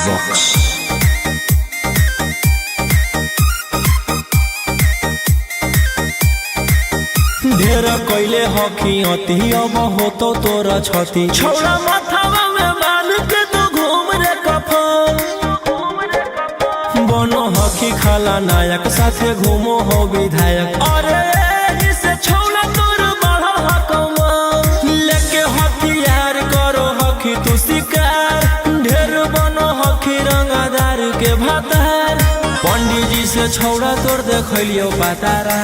Vox. ढेर कैले हकी अति अब होतो तोरा छती छौड़ा माथावा में बांध के तू घूम रे कफन बनो हकी खाला नायक साथे घूमो हो विधायक अरे इसे छौड़ा तोर बढ़ा हकमा लेके हथियार करो हकी तू शिकार ढेर बनो हकी रंगादार के भातार पंडित जी से छौड़ा तोर देखलियो पातारा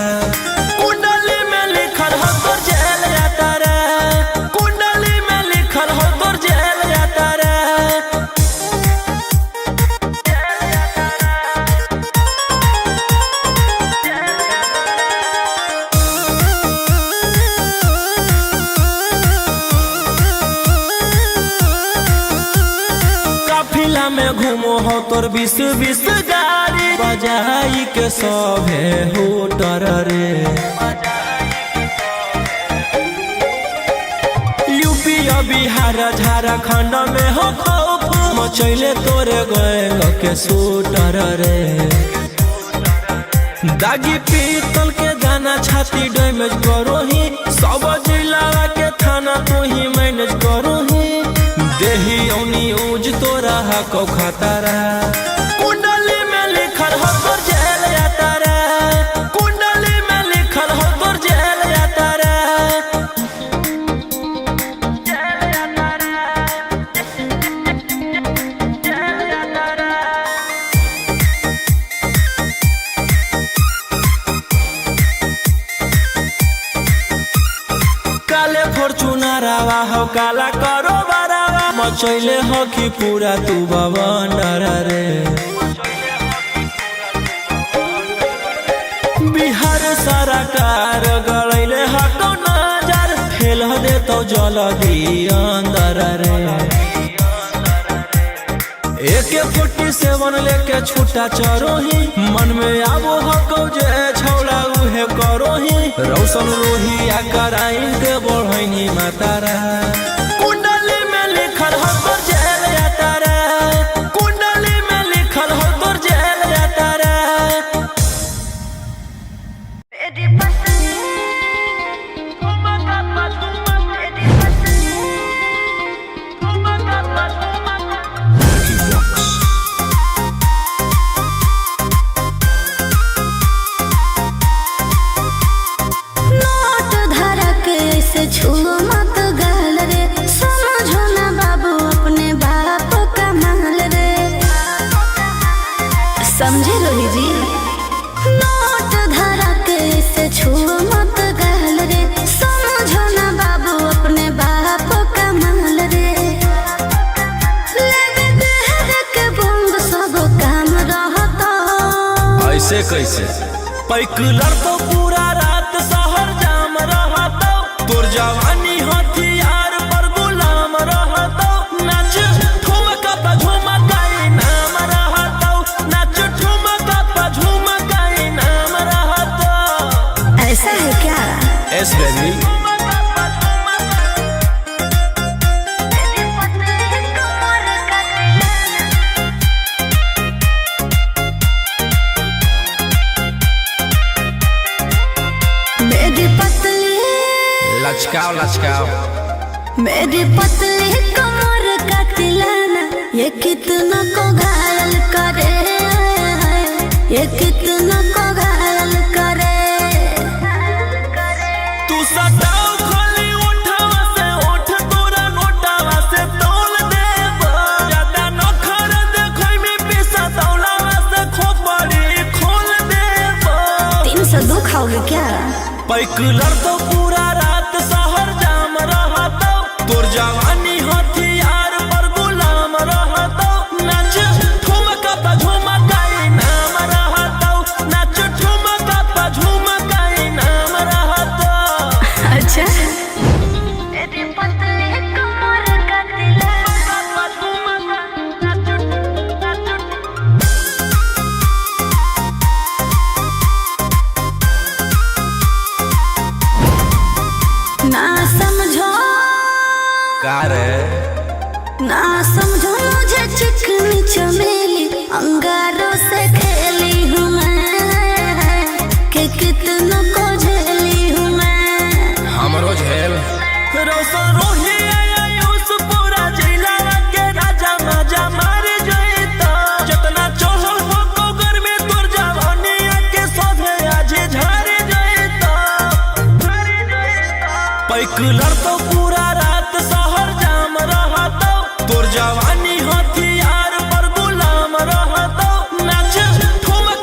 में घूमो हो तोर बीस गाड़ी बजाई के सभे होटर रे यूपी बिहार झारखंड में हो खौफ मचैले तोरे गैंग के शूटर रे दागी पीतल के दाना छाती डैमेज करो ही सब जिला के थाना तो ही मैनेज करो ही देही औनी ऊज तोरा हको खतरा कुंडली में लिखल हो तोर जेल यात्रा कुंडली में लिखल हो तोर जेल यात्रा काले फॉर्च्यूनरवा हो काला करो मचैले हकी पूरा तू बवंडर रे बिहार सरकार गलैले हको नजर फेल दे तो जल्दी अंदर रे AK-47 लेके छूटा चरोही मन में आबो हको जे छौड़ा उहे करोही रौशन रोही आ कराइन के बढ़ैनी मातारा समझे रोही जी नोट धरा के से छू मत गहल रे समझो ना बाबू अपने बाप का महल रे लेके देहर के बंग सब काम रहता ऐसे कैसे पैकुलर तो पूरा रात शहर जाम रहता तोर जवानी हथियार पर गुलाम रहता नाच ठुमका पे झुमकाई नाम रहता नाच ठुमका पे झुमकाई नाम रहता ऐसा है क्या एस बेबी लचकाओ लचकाओ मेरी पतली कमर का तिलाना ये कितना को घायल करे ये कितना को घायल करे तू सटाओ खाली उठावा से उठ तोरा नोटावा से तोल देब ज्यादा नखर देखै में पैसा दौलावा से खोपड़ी खोल देब 302 खाओगे क्या पैकुलर तो पूरा रात शहर जाम रहता तोर जवानी हथियार पर गुलाम रहता नाच ठुमका पे झुमकाई नाम रहता नाच ठुमका पे झुमकाई नाम रहता अच्छा मेरी पतली कमर का तिलाना ना समझो मुझे चिकनी चमेली अंगारों से खेली हूँ मैं कि कितनों को झेली हूँ मैं। हमरो झेल रोशन रोही आयुष पूरा जिला के राजा माजा मार जइता जितना चढ़ल हो कोगर में तोर जवानी के सोधे आज झर जइता पैक लड़तो पूरा रात शहर जाम रहतो तोर जवानी हथियार पर गुलाम रहतो नाच ठुमक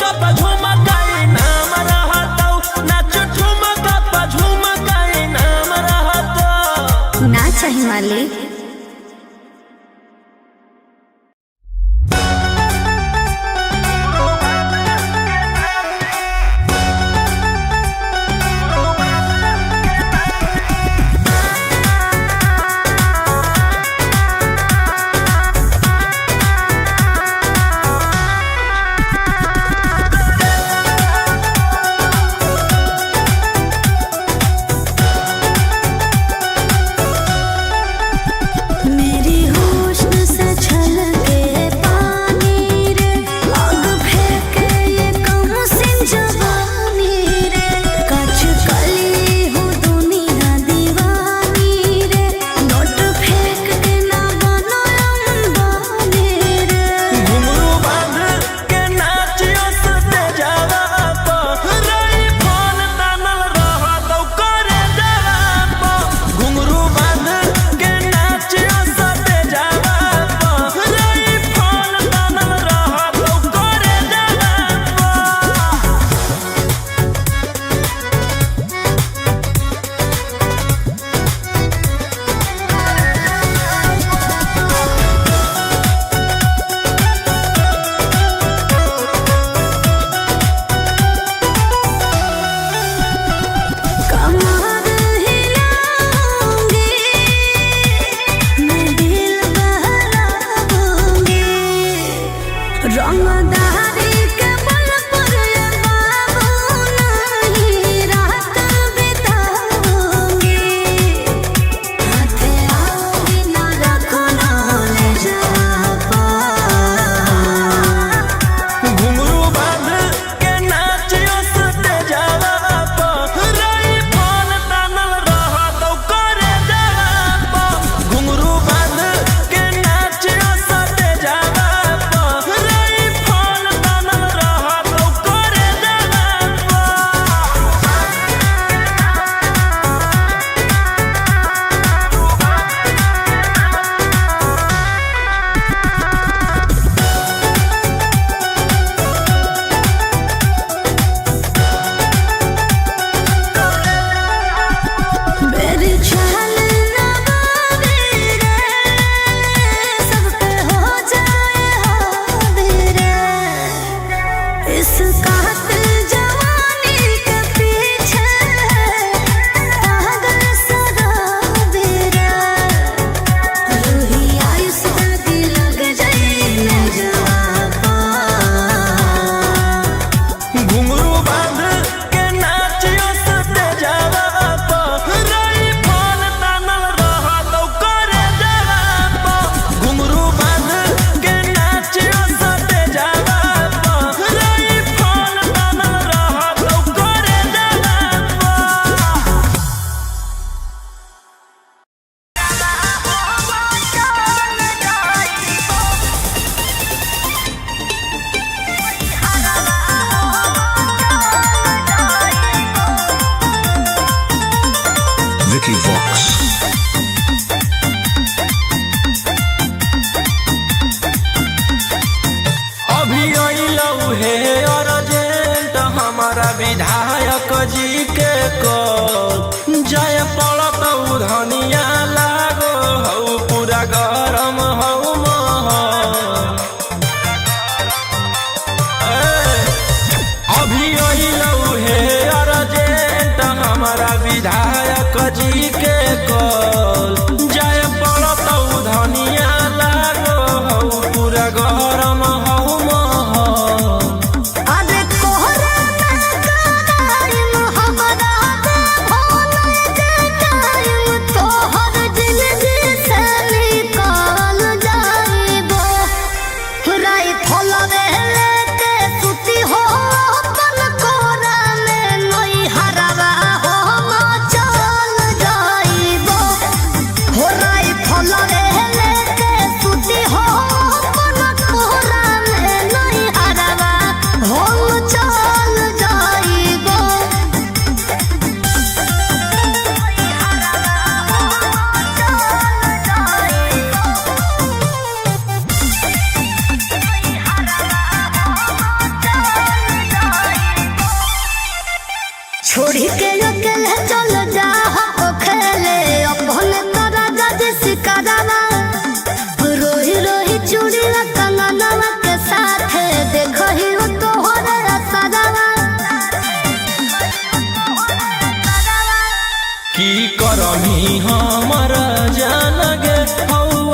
हमर जान गे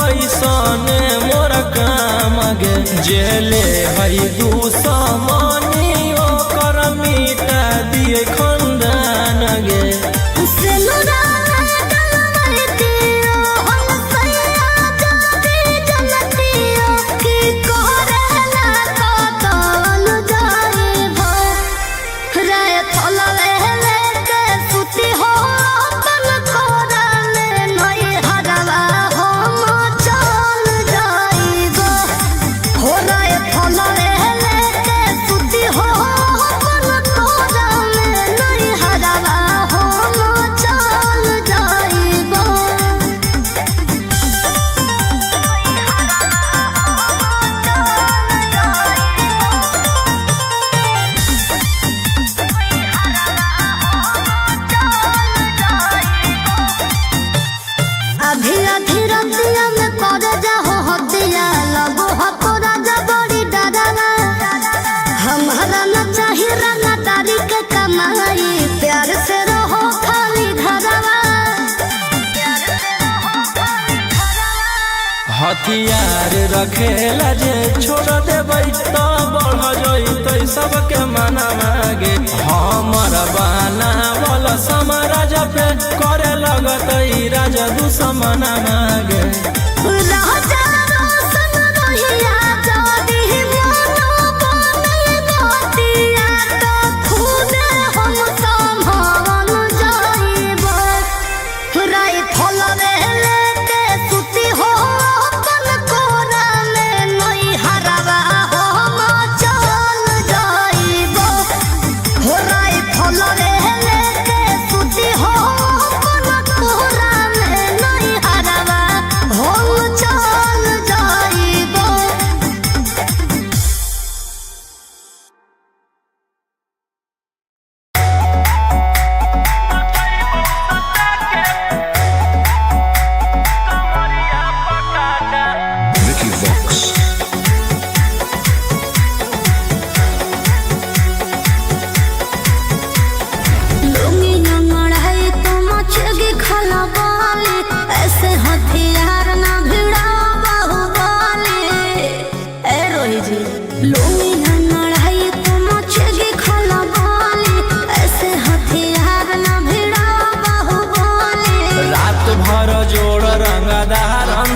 ऐसने मोर काम गे जेले हई दुश्मनी ओकर मिटा दिए खंदान गे हथियार रखेला जे छोड़ देबै तो बढ़ जइतै सबके मना मागे हमर बाना वाला समाराज पे करे लगतै राजा दुश्मन मागे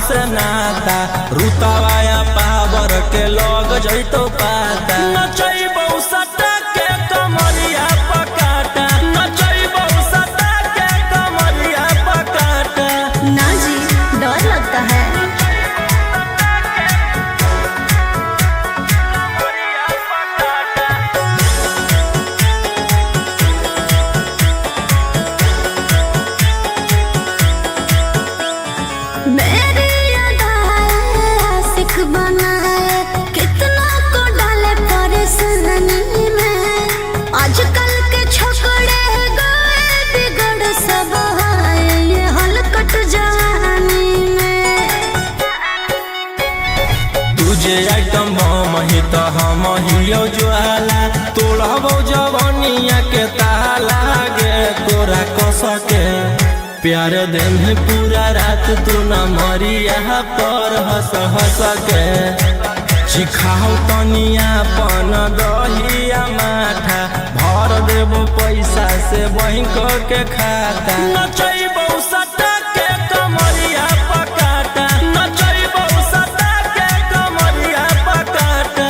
से नाता रुतवाया पावर के लग जइतो पाता नचैबौ सटा के कमरिया पकाटा नचैबौ सटा के कमरिया पकाटा ना जी डर लगता है आइटम हम ही तो हम हियो ज्वाला तोड़बो जवानिया के ताला गे तोरा कसके प्यार दिन पूरा रात तू न मरिया पर हंस हंस के चिखाओ तनिया पन दहिया माथा भर देबो पैसा से बैंक के खाता नचैबो सटा के कमरिया पकाटा नचैबो सटा के कमरिया पकाटा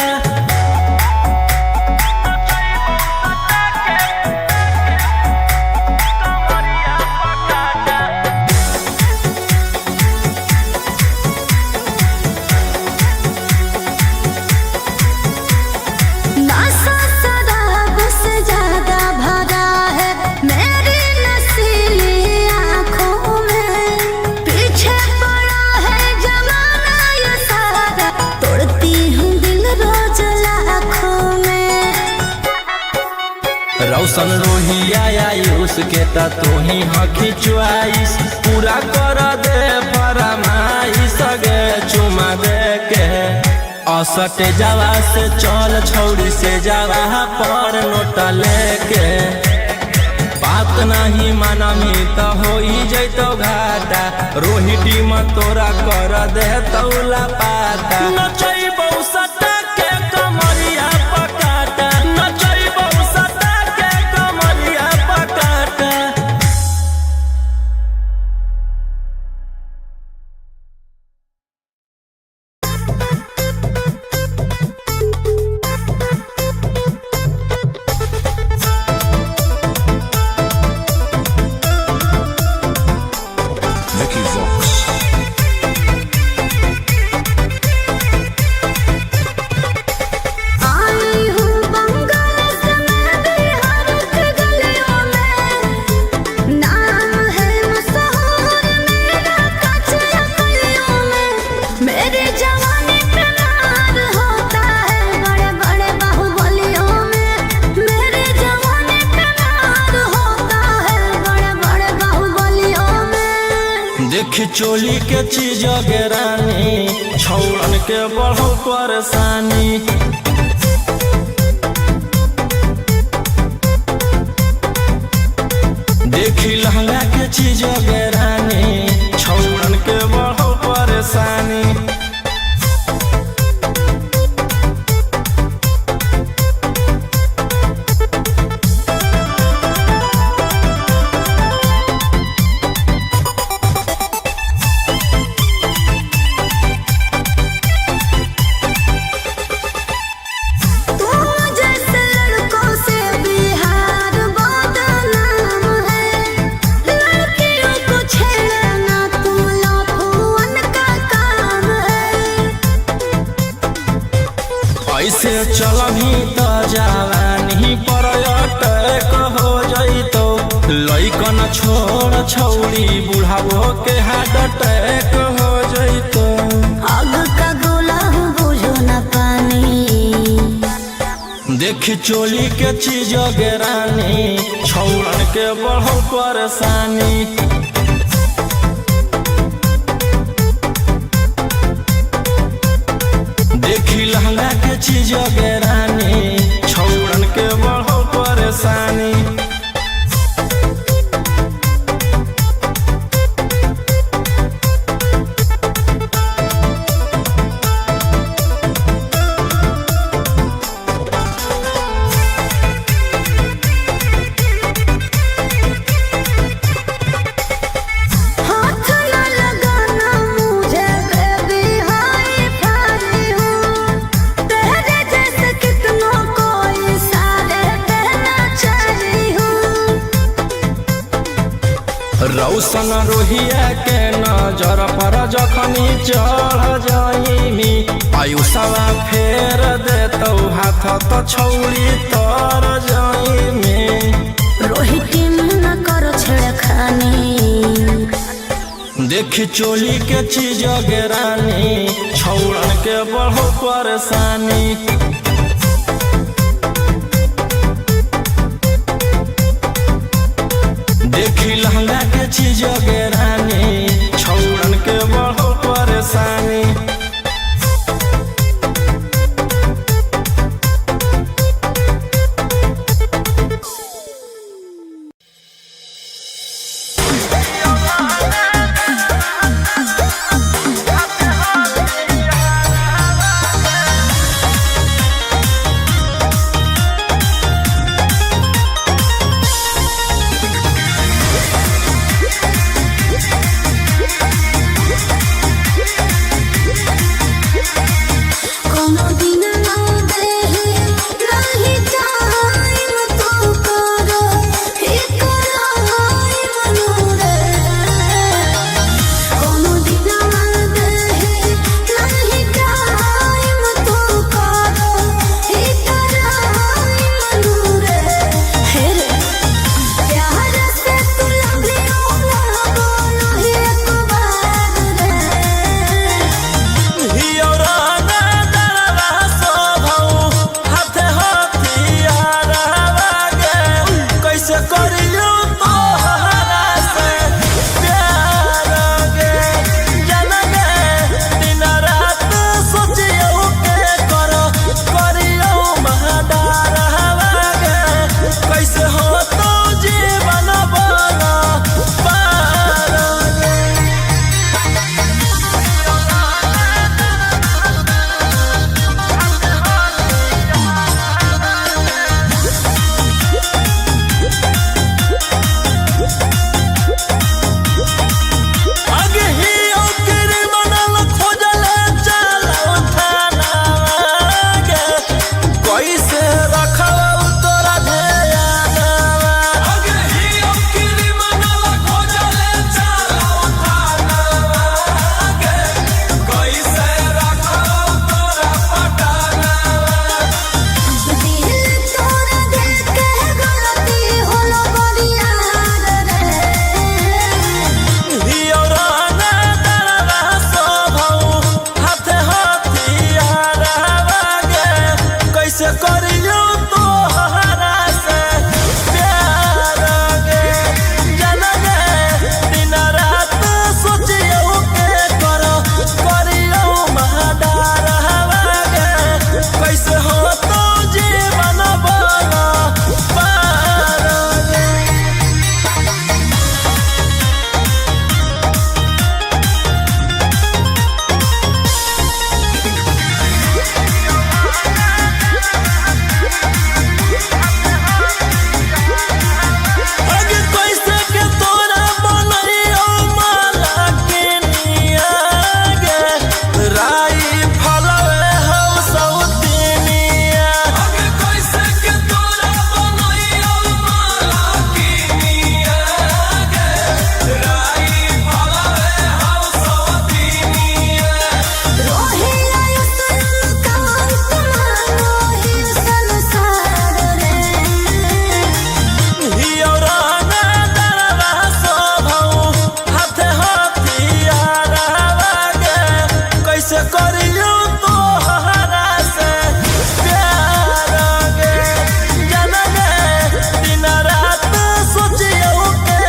रौशन रोहिया आयुष के ता तू ही हकी च्वाइस पूरा कर दे फरमाइश गे चुमा दे के असटे जावा से चल छौड़ी से जावा पर नोट लेके बात बात नहीं मानमी त हो जैतो घाटा रोहिटी में तोरा कर दे तौला पाता नचैबौ सटा के कमरिया पकाटा नचैबौ सटा के कमरिया पकाटा। देखी चोली के चीज गेरानी छौड़न के बढ़ो परेशानी देखी लहंगा के चीज गेरानी छौड़न के बढ़ो परेशानी ऐसे चलभी त जवानी पर अटैक हो जैतो लइकन छोड़ छौड़ी बुढ़ावो के हार्ट अटैक हो जैतो आग का गोला बुझो न पानी देखी चोली के चीज गेरानी छौड़न के बढ़ो परेशानी देखी लहंगा के चीज गेरानी छौड़न के बढ़ो परेशानी रौशन रोहिया के नजर पर जखनी चढ़ जाइमी आयुषवा फेर देतौ हाथ तो छौड़ी तर जाइमी रोहिटी न करो छेड़खानी देखी चोली के चीज गेरानी छौड़न के बढ़ो परेशानी देखी लहंगा के चीज गेरानी छौड़न के बढ़ो परेशानी कैसे करियो तो हरा से प्यार गे जान गे दिन रात सोचियो के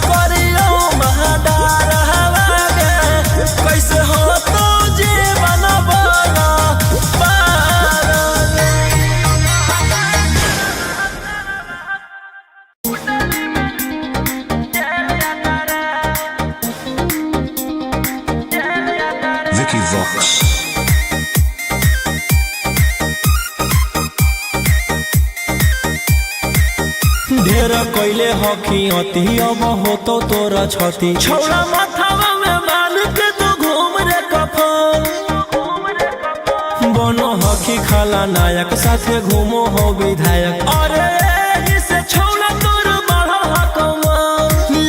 करियो महादार हवा गे कैसे हो तो जीवन बना पार गे। Vicky Vox. ढेर कैले हकी अति अब होतो तोरा छती छौड़ा माथावा में मान के तू घूम रे कफन बनो हकी खाला नायक साथे घूमो हो विधायक अरे एही से छौड़ा तोर बढ़ल हकमा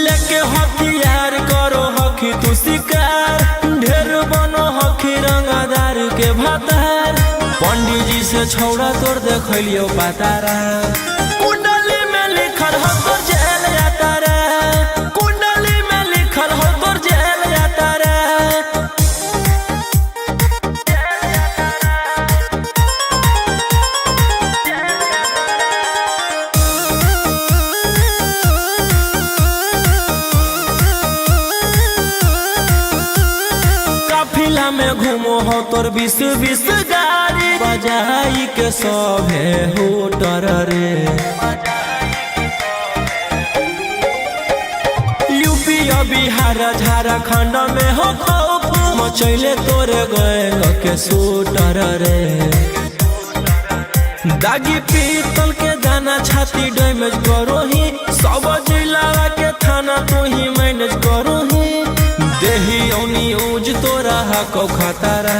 लेके हथियार करो हकी तू शिकार ढेर बनो हकी रंगदार के भातार पंडित जी से छौड़ा तोर देखलियो पातारा कुंडली में लिखल हो तोर जेल जाता रे कुंडली में लिखल हो तोर जेल जाता रे काफिला में घूमो हो तोर 20 गाड़ी बजाई के सभे होटर रे यूपी बिहार झारखंड में हो खौफ मचैले तोरे गैंग के शूटर रे दागी पीतल के दाना छाती डैमेज करो ही सब जिला के थाना तो ही मैनेज करो ही देही औनी ऊज तोरा हको खतरा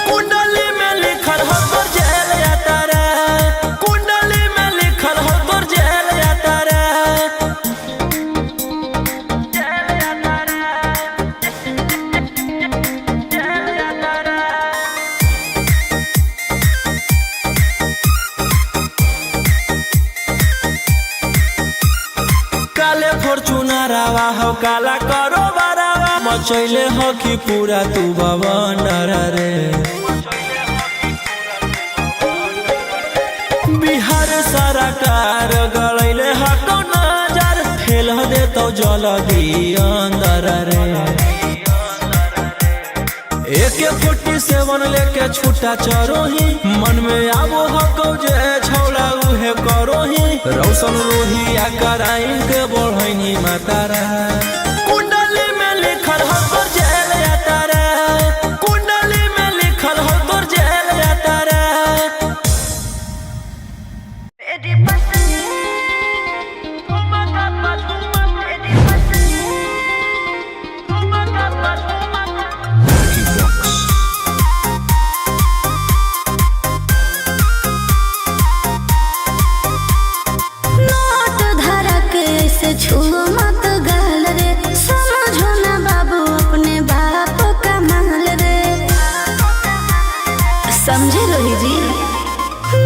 कुंडली में लिखल हो तोर जेल जाता रे कुंडली में लिखल हो तोर जेल जाता रे काले फॉर्चूनरवा हो काला करो बरावा मचैले हो कि पूरा तू बवंडर रे बिहार सरकार गलैले हको नजर फेल दे तो जल्दी अंदर रे AK-47 लेके छूटा चरोही मन में आबो हको जे छौड़ा उहे करोही रौशन रोहिया कराइन के बढ़ैनी मातारा कुंडली में लिखल हो तोर जेल जाता रे कुंडली में लिखल हो तोर जेल जाता रे नोट धरा के ऐसे छुओ मत गाल रे समझो ना बाबू अपने बाप का माल रे समझे रोही जी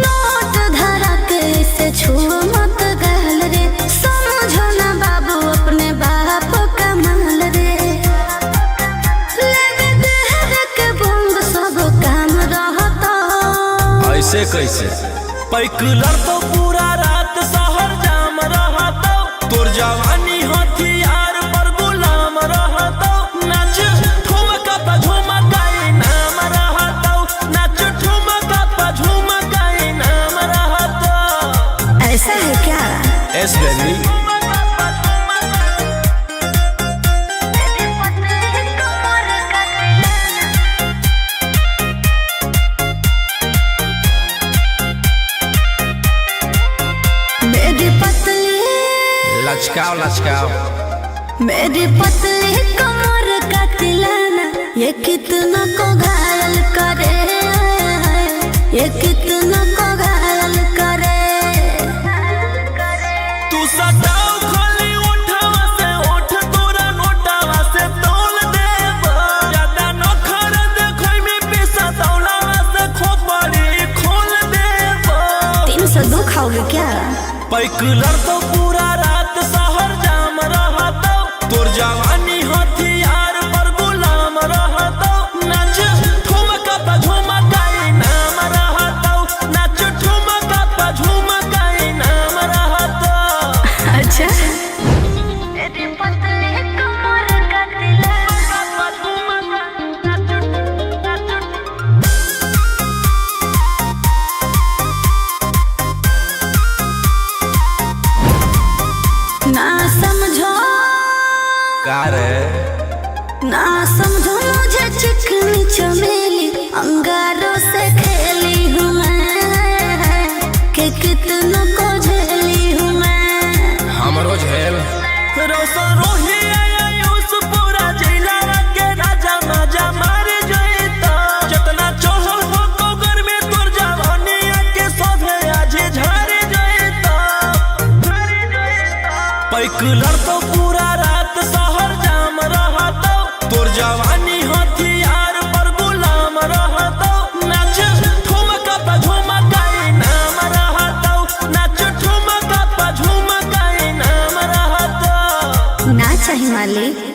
नोट धरा के ऐसे छुओ मत गाल रे समझो ना बाबू अपने बाप का माल रे लगे देहर के बंग सब काम रहता ऐसे कैसे पैकुलर तो पूरा रात शहर जाम रहता तोर जवानी हथियार पर गुलाम रहता नाच ठुमका पा झुमकाई नाम रहता नाच ठुमका पा झुमकाई नाम रहता ऐसा है क्या एस बेबी मेरी पतली लचकाओ लचकाओ मेरी पतली कमर का तिलाना ये कितना को घायल करे ये कितना को घायल करे तू सताओ खाली उठावा से उठ तोरा नोटावा से तोल देब ज्यादा न खर देखै में पैसा तौलावा से खोपड़ी खोल देब 302 खाओगे क्या पैकुलर तो पूरा रात शहर जाम रहता तोर जवानी हथियार पर गुलाम रहता नाच अंगारों से खेली हूँ मैं कि कितनों को झेली हूँ मैं। हमरो झेल रोशन रोही आयुष पूरा जिला के राजा मजा मार जइता जितना चढ़ल हो तो घर में तोर जवानी के सोभे आज झर जइता पैक लड़तो पूरा रात शहर जाम रहतो तोर जवानी हथियार पर गुलाम रहतो नाच ठुमका पे झुमकाई नाम रहतो नाच ठुमका पे झुमकाई नाम रहतो ना चाहिए मालिक।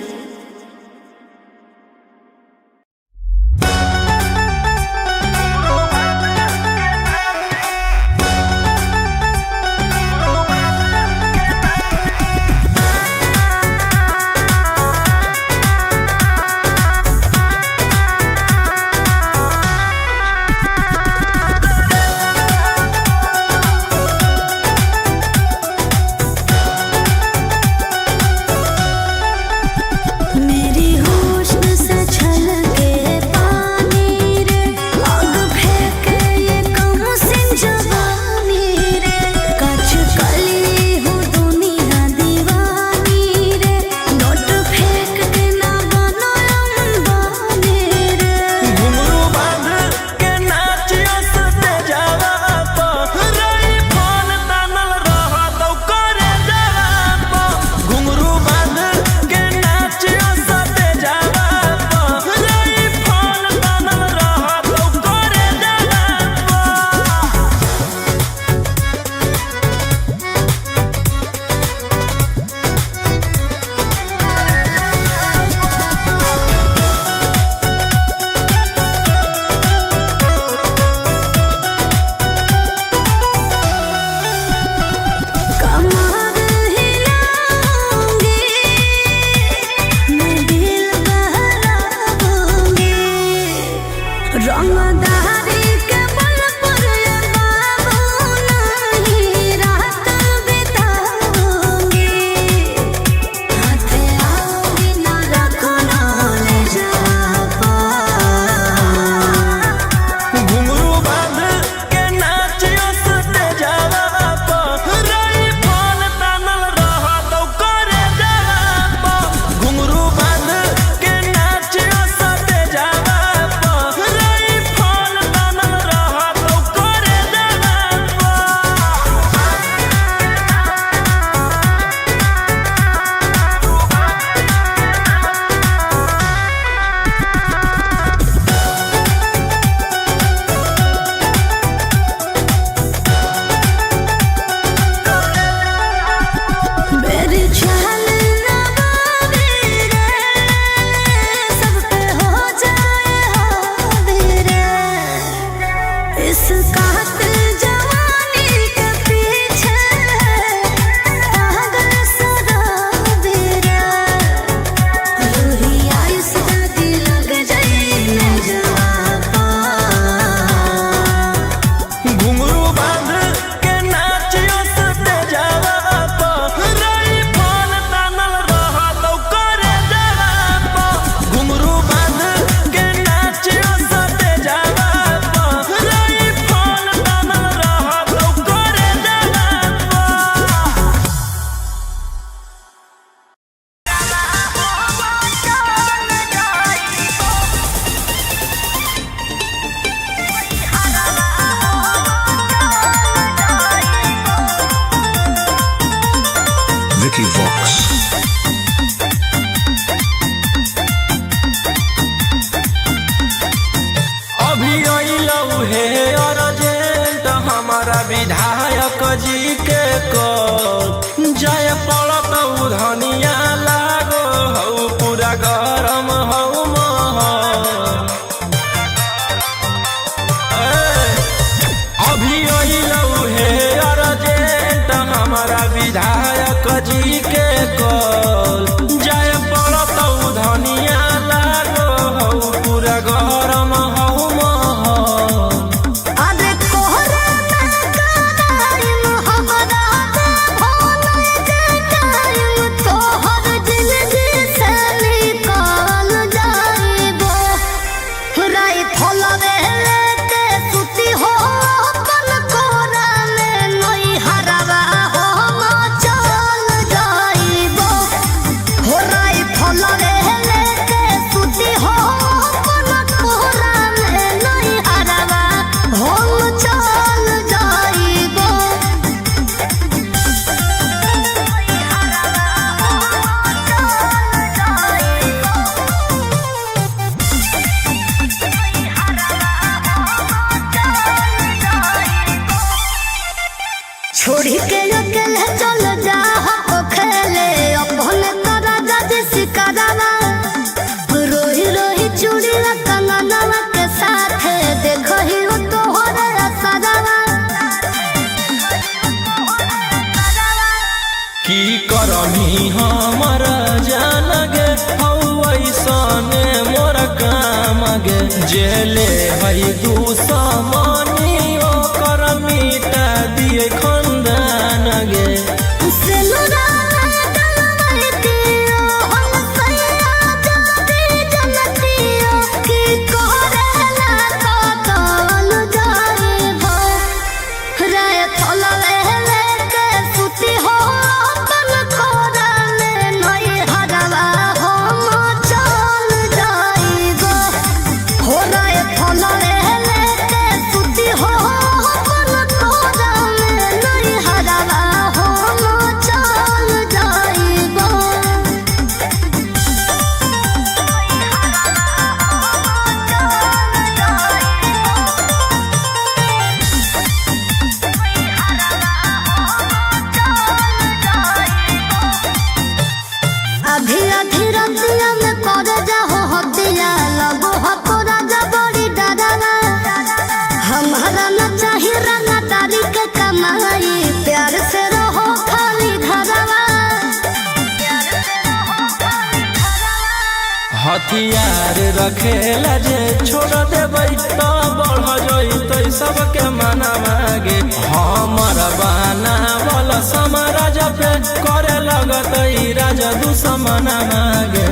Vicky Vox. अभी अइलौ हे अर्जेंट हमारा विधायक जी के कॉल जय पड़त धनिया लागो हौ पूरा गरम हौ महल। अभी अइलौ हे अर्जेंट हमारा विधायक जी के कॉल जय पड़त धनिया लागो हौ पूरा गरम हौ महल। अरे कोहरा टाइम हमरा भोले के टाइम तोहर जिंदगी से निकाल जाइबो राई फलवे छोड़ी के अकेले चल जा हो खेले अपने तोरा जज सिकारा रोही रोही चूड़ी कंगनवा के साथ देखो ही हो तोहरे असरवा की करमी हमर जान गे ऐसने मोर काम गे जेले हई दुश्मनी ओकर मिटा दिए खंदान गे हथियार रखेला जे छोड़ देबै तो बढ़ जइतै सबके मनवा गे हमर बहाना वाला समाराज पे करे लगतै राजा दुश्मनवा गे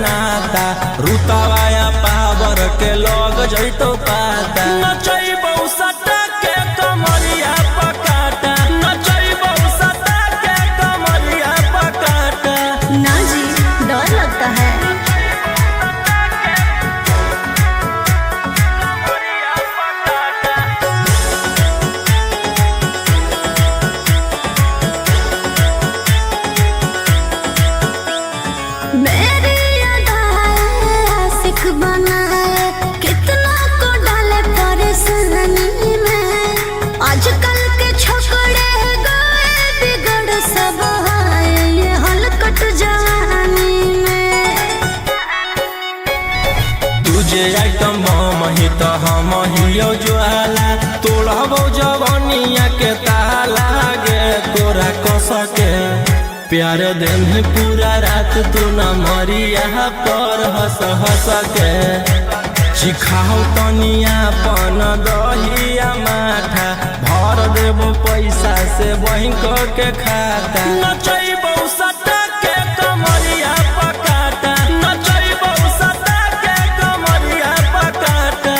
नाता रुतावाया पावर के लोग जइतो पाता नचैबौ सटा के कमरिया पकाटा नचैबौ सटा के कमरिया पकाटा ना जी डर लगता है कितना को डाले परेशानी में आजकल के छोकरे गए बिगड़ सब ये हलकट जवानी में तुझे आइटम हम ही तो हम हियो ज्वाला तोड़बो जवानिया के ताला गे तोरा कसके प्यार दिन पूरा रात तू न मरिया पर हंस हंस के सिखाओ तनिया पन दहिया माथा भर देबो पैसा से बैंक के खाता नचैबौ सटा के कमरिया पकाटा नचैबौ सटा के कमरिया पकाटा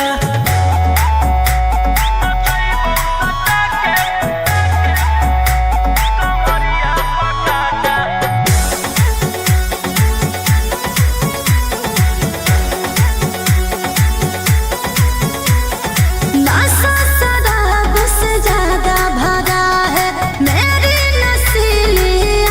ज्यादा भरा है मेरी नसीली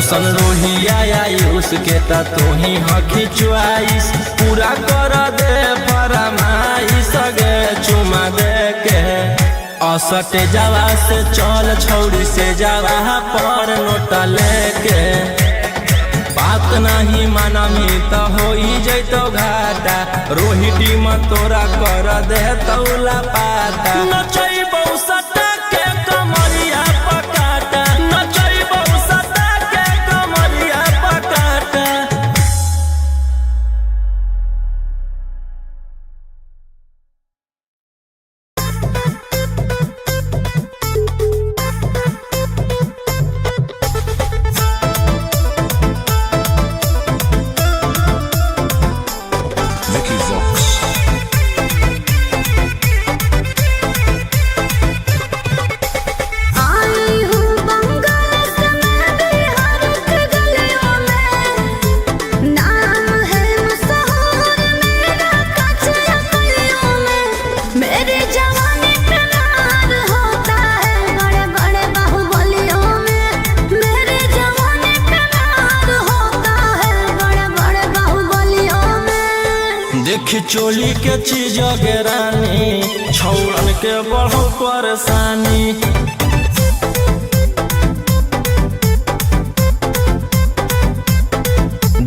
रौशन रोहिया आयुष के ता तू ही हकी च्वाइस पूरा कर दे फरमाइश गे चुमा दे के असटे जावा से चल छौड़ी से जावा पर नोट लेके बात नहीं मानमी तो हो जैतो घाटा रोहिटी में तोरा कर दे तौला पाता नचई बहुसटा के कमरिया पकाटा नचई बहुसटा के कमरिया पकाटा। Vicky Vox. आई हूँ बंगाल से मैं बिहार के गलियों में नाम है मशहूर मेरा कचरा गलियों में मेरी जवानी पे नार होता है बड़े बड़े बाहुबलियों में मेरी जवानी पे नार होता है बड़े बड़े बाहुबलियों में। देखी चोली के चीज गे रानी छौड़न के बढ़ो परेशानी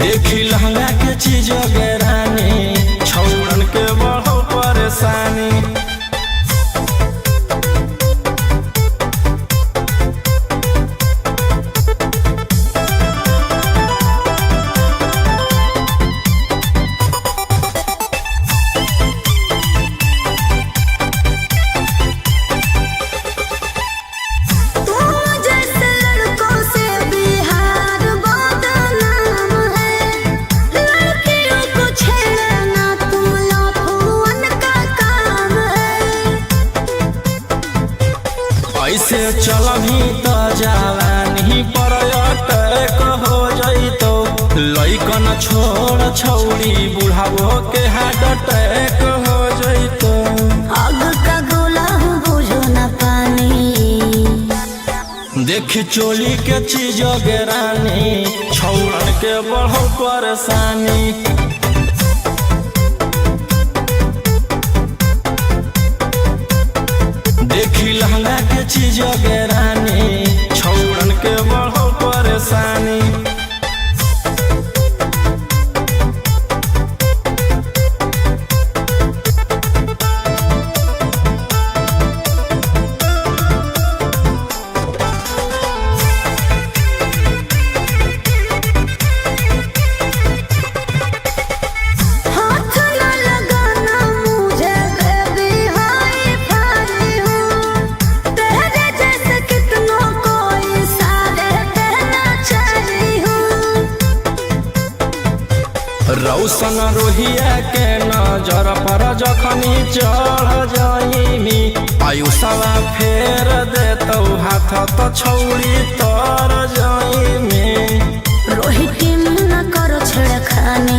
देखी लहंगा के चीज गे रानी छौड़न के बढ़ो परेशानी तुम जैसे लड़कों से बिहार बदनाम है लड़कियों को छेड़ना तुम लफुअन का काम है। ऐसे चलही तो जवानी पर अटैक हो जैतो लइकन छोड़ छौड़ी बुढ़ावो के हार्ट अटैक हो जैतो आग का गोला हूँ बुझो न पानी देखी चोली के चीज गे रानी छौड़न के बढ़ो परेशानी देखी लहंगा के चीज गे रानी छौड़न के बढ़ो परेशानी हाथ न लगाना मुझे बेबी हाई फाई हूँ तेरे जैसे कितनों को इशारे कहना चाही हूँ। रौशन रोहिया के नजर पर जखनी चढ़ जाइमी आयुषवा फेर देतौ हाथ तो छौड़ी तर जाइमी रोहिटी न करो छेड़खानी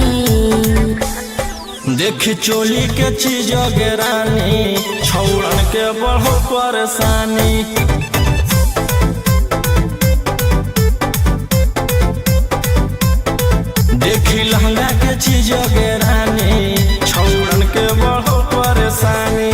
देखी चोली के चीज गे रानी छौड़न के बढ़ो परेशानी देखी लहंगा के चीज गे रानी छौड़न के बढ़ो परेशानी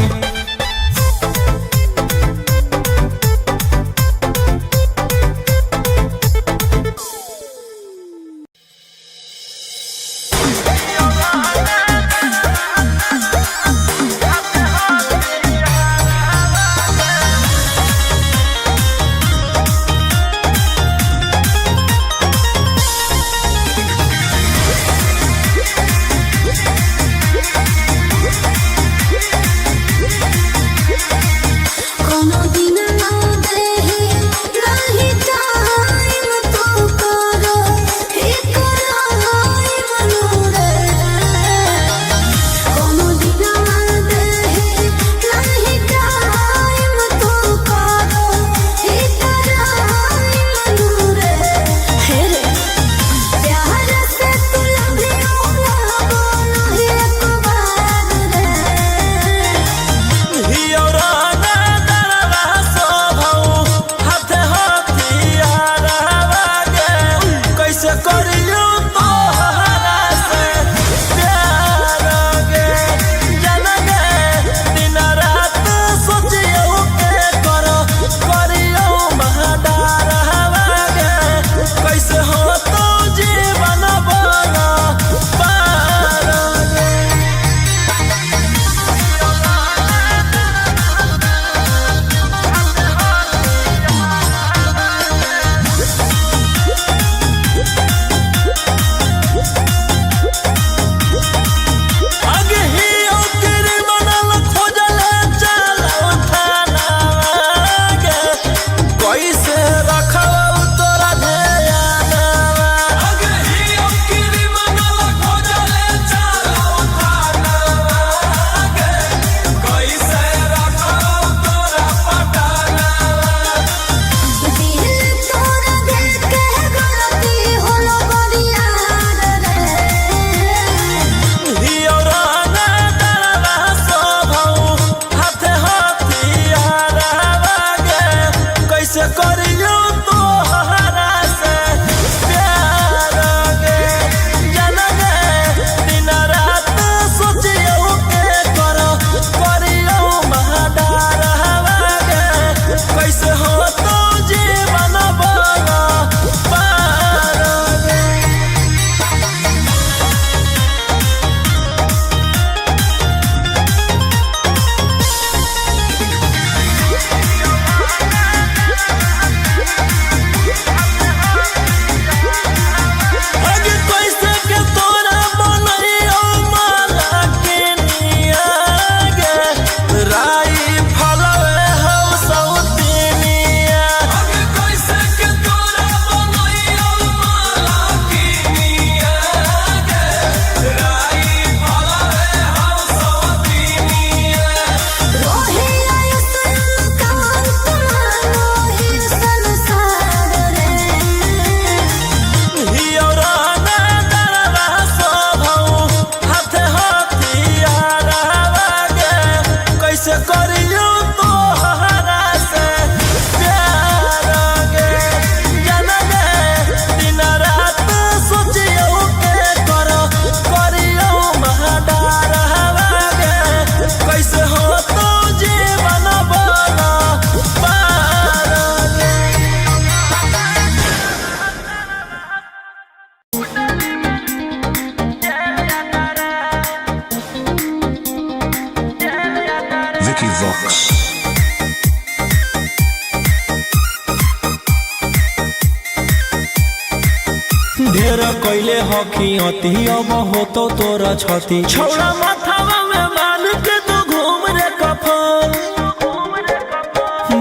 ढेर कैले हकी अति अब हो तो तोरा छती छौड़ा माथावा में बांध के तू घूम रे कफन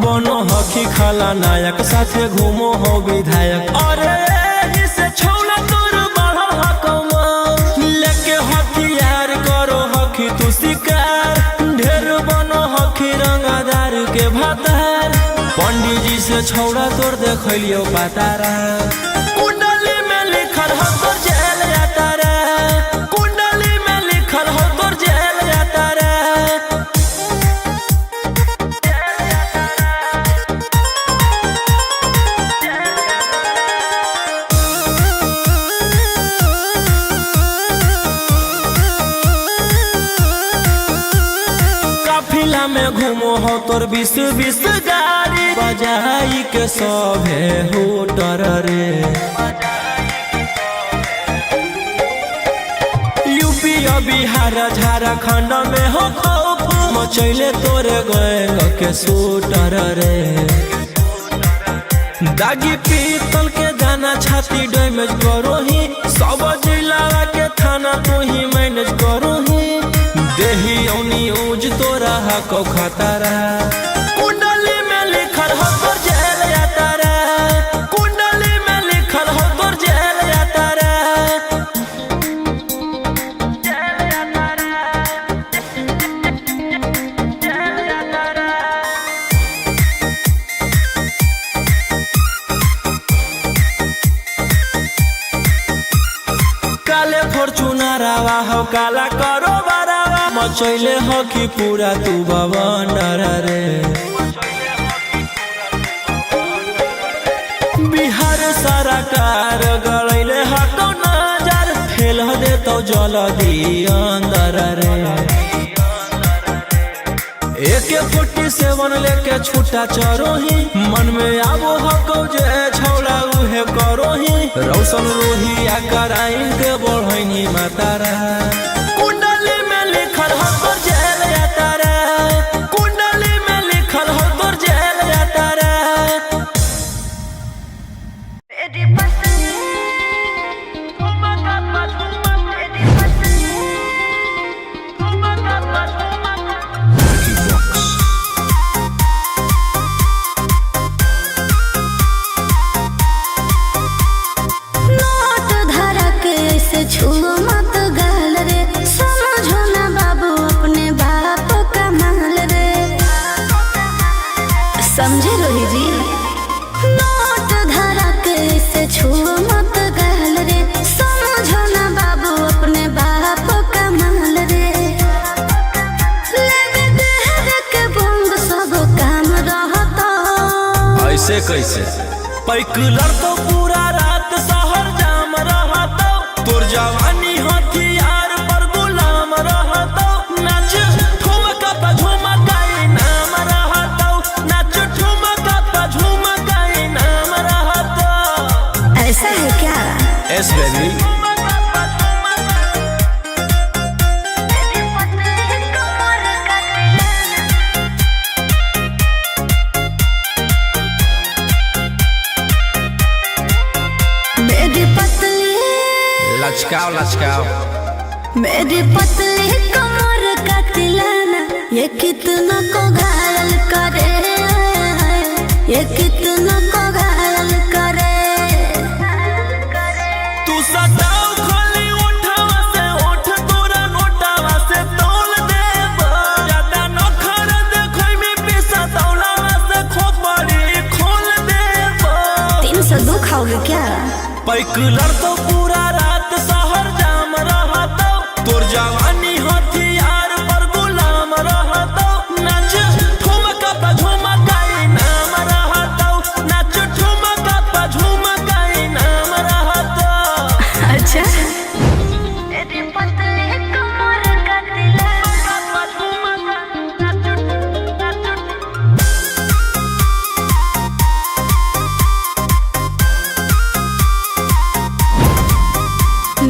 बनो हकी खाला नायक साथे घूमो हो विधायक अरे से छौड़ा तोर बढ़ल हकमा लेके हथियार करो हकी तू शिकार ढेर बनो हकी रंगादार के भातार पंडित जी से छौड़ा तोर देखलियो पातारा कुंडली में लिखल हो तोर जेल जाता रे कुंडली में लिखल हो तोर जेल जाता रे काफिला में घूमो हो तोर 20 गाड़ी बजाई के सभे होटर रे यूपी बिहार झारखंड में हो खौफ मचैले तोरे गैंग के शूटर रे दागी पीतल के दाना छाती डैमेज करो ही सब जिला के थाना तो ही मैनेज करो ही देही औनी ऊज तोरा हको खतरा कुंडली में लिखल हो तोर जेल जाता रे कुंडली में लिखल हो तोर जेल जाता रे जेल जाता रे जेल जाता रे काले फॉर्च्यूनरवा हो काला करो मचैले हकी पूरा तू बवंडर रे बिहार सरकार गड़ैले हको नजर फेल दे तो जल्दी अंदर रे AK-47 लेके छूटा चरो ही मन में आबो हको जे छौड़ा उहे करो ही रौशन रोही आ कराइन के बढ़ैनी मातारा कुंडली में लिखल हो तोर जेल जाता रे कुंडली में लिखल हो तोर जेल जाता रे नोट धरा के ऐसे छुओ मत गाल रे समझो ना बाबू अपने बाप का माल रे समझे रोही जी नोट धरा के ऐसे छुओ मत गाल रे समझो ना बाबू अपने बाप का माल रे लेवे देहर के बंग सब काम रहता ऐसे कैसे पैकुलर तो पूरा रात शहर जाम रहता तोर जवानी हथियार पर गुलाम रहता नाच ठुमका पे झुमकाई नाम रहता नाच ठुमका पे झुमकाई नाम रहता ऐसा है क्या एस बेबी मेरी पतली लचकाओ लचकाओ मेरी पतली कमर का तिलाना ये कितना को घायल करे ये कितना को घायल करे तू सताओ खाली उठावा से उठ तोरा नोटावा से तोल देब ज्यादा नखर देखै में पैसा तौलावा से खोपड़ी खोल देब 302 खाओगे क्या पैकुलर तो पूरा रात शहर जाम रहता तोर जवानी हथियार पर गुलाम रहता नाच ठुमका पे झुमकाई नाम रहता नाच ठुमका पे झुमकाई नाम रहता अच्छा मेरी पतली कमर का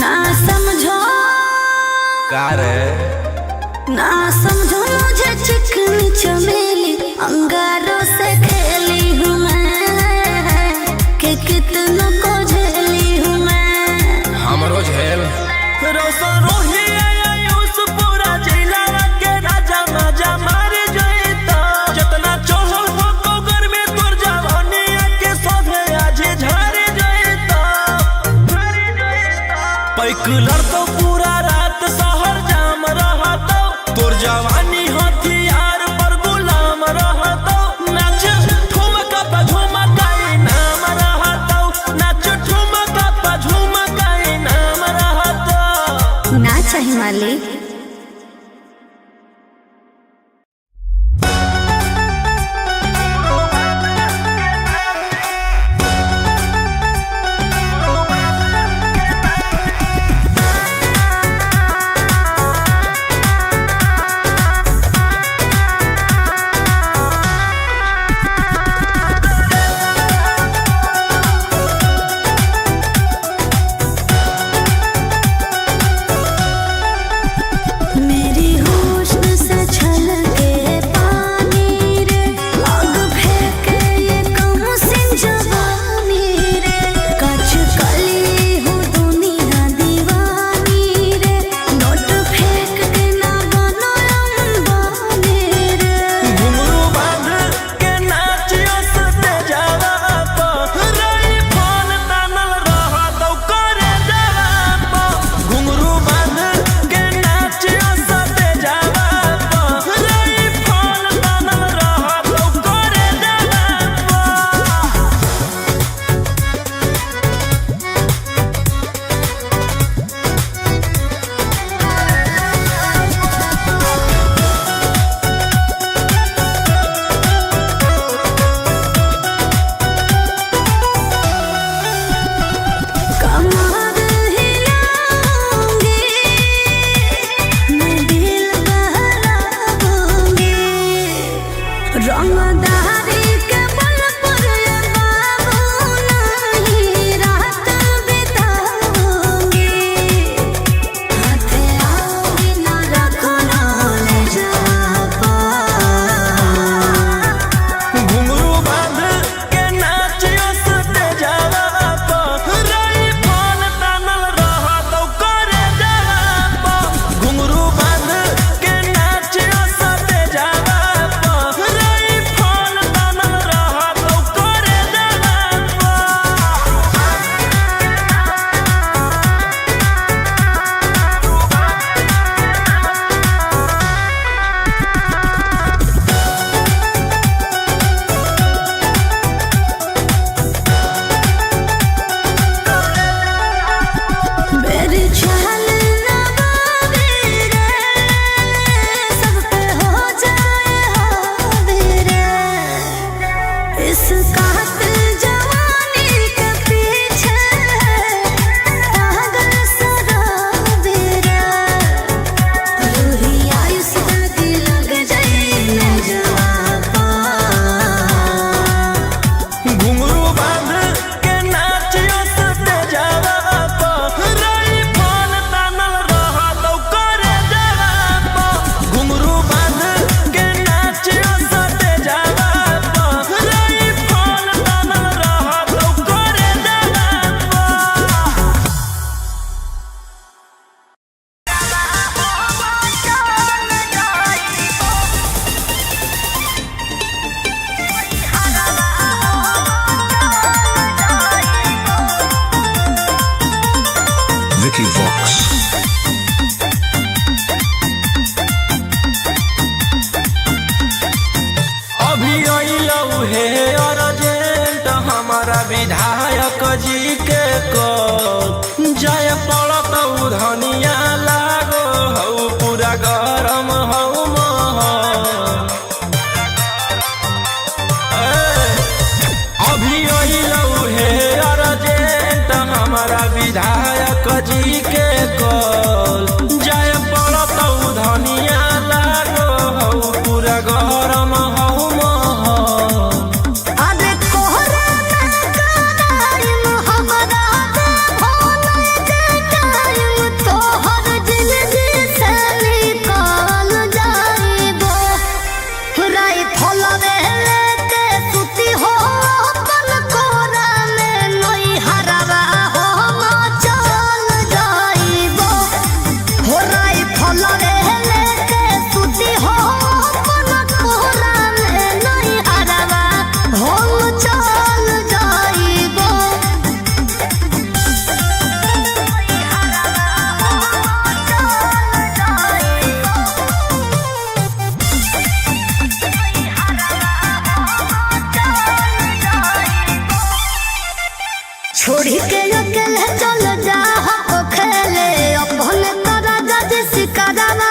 ना समझो का रे ना समझो मुझे चिकनी चमेली अंगारों से खेली हूँ मैं कि कितनों को झेली हूँ मैं इस कहत जवानी के पीछे पागल सराबेरा रूहिया इस की लग जाए नजवा घुंघरू बांध के नाचियो सते जावा पा रई फल तानल रहा तो करे जावा पा घुंघरू बांध के नाचियो सते जावा पा रई फल तानल रहा तो करे जावा Vicky Vox. अभी अइलौ हे अर्जेंट हमारा विधायक जी के कॉल जाय पड़त धनिया लागो हौ पूरा गरम हौ महल अभी अइलौ हे अर्जेंट हमारा विधायक जी के कॉल जाय पड़त धनिया लागो हौ पूरा गरम हौ महल अरे कोहरा ना कराइम हमरा दे भोले के टाइम तोहर जिंदगी से निकाल जाइबो राई फलवे लेके सुती हो अपन कोरा में नई हरवा हो चल जाइबो हो राई फलवे लेके सुती हो अपन कोरा में नई हरवा हो चल जाइबो छोड़ी के अकेले चल जा हो खेले अपने तोरा जज सिकरवा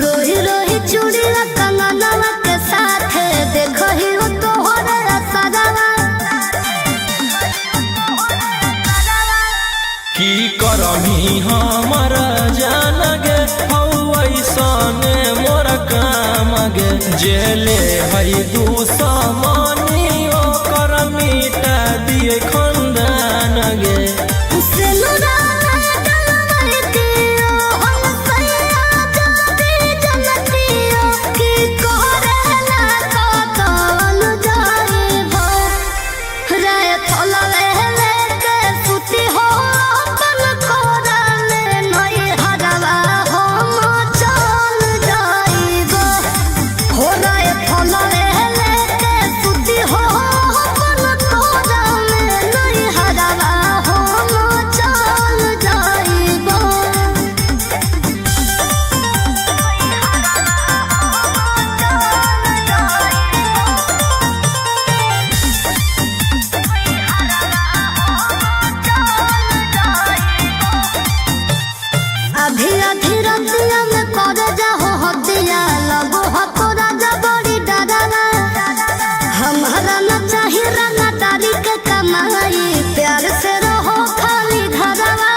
रोही रोही चूड़ी कंगनवा के साथ देखो ही हो तोहरे असरवा की करमी हमर जान गे हौ ऐसने मोर काम गे जेले है दुश्मनी ओकर मिटा दिए खंदान गे सिनुरा डलवाई दियो हम सैया जाती जनतियो की कोरेला कतल जाइबो राय फलवे लेके सुती हो अपन कोरा में नई हरवा हम चल जाइबो हो राय फलवे लेके सुती हो अपन कोरा में नई हरवा हम चल जाइबो अभी अधी रतिया में कर जाहो हतिया लगो हो तोरा जबरी डरवा हमारा न चाही रंगा तारी के कमाई प्यार से रहो खाली घरवा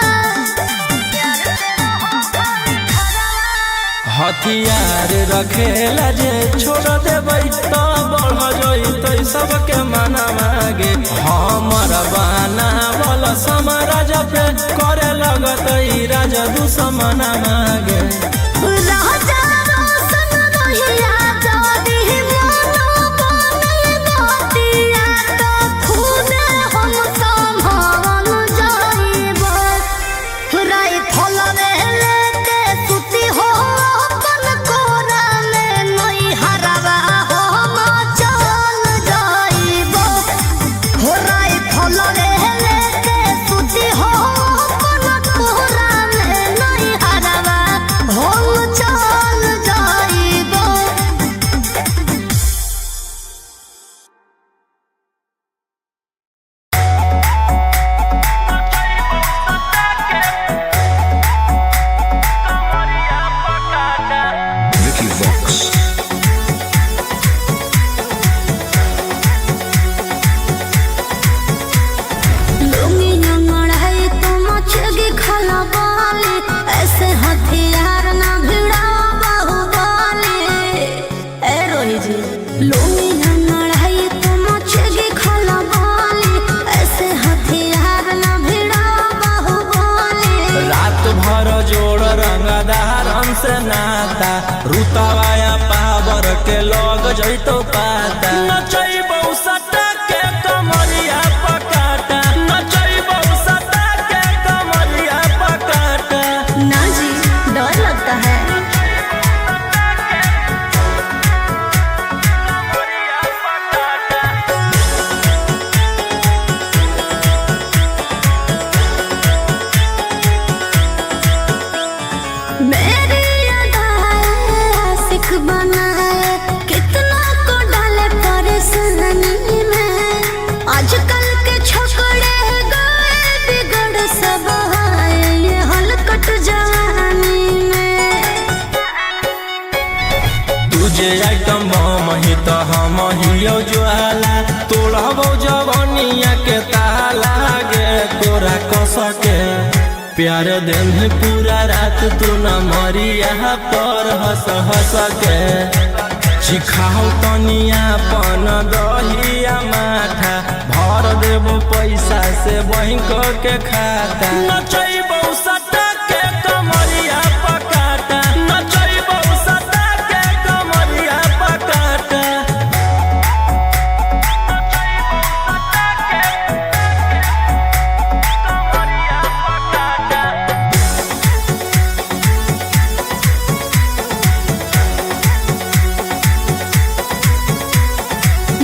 हथियार रखेला जे छोड़ देबै तो बढ़ जइतै सबके मना मागे हमर बाना बल समाराज पे करे लगतै राज दुश्मन मागे राजा रोशन रहिया जदी मनो बने बतिया तो खुदे हम संभाल जाइबो राई फलवे लेके सुती हो अपन कोरा में नई हरवा हम चल जाइबो हो राई फलवे लेके सुती हो अपन कोरा में नई हरवा हम जैतो पाता नचैबौ सटा के कमरिया पकाटा नचैबौ सटा के कमरिया पकाटा। ना जी डर लगता है। मेरी अदाएं आशिक बनाए कितना को डाले परेशानी में। आजकल के छोकरे गए बिगड़ सब है ये हलकट जवानी में। तुझे आइटम बम ही तो हम हियो ज्वाला तोड़बो जवनिया के ताला गे तोरा कसके प्यार दिन पूरा रात तू न मरिया पर हंस हंस के सिखाओ तनिया पन दहिया माथा भर देबो पैसा से बैंक के खाता नचैबौ सटा के कमरिया पकाटा नचैबौ सटा के कमरिया पकाटा।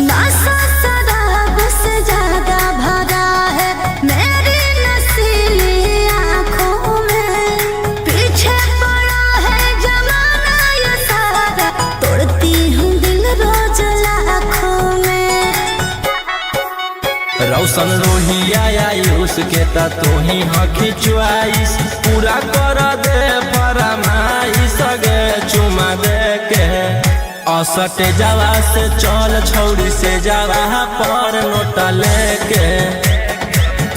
नशा शराब से ज्यादा भरा है मेरी नशीली आँखों में। पीछे पड़ा है जमाना ये सारा तोड़ती हूँ दिल रोज लाखों में। रौशन रोहिया आयुष के ता तू ही हखी चुआइस पूरा कर दे फरमाइश गे चुमा दे के असटे जावा से चल छौड़ी से जावा पर नोट लेके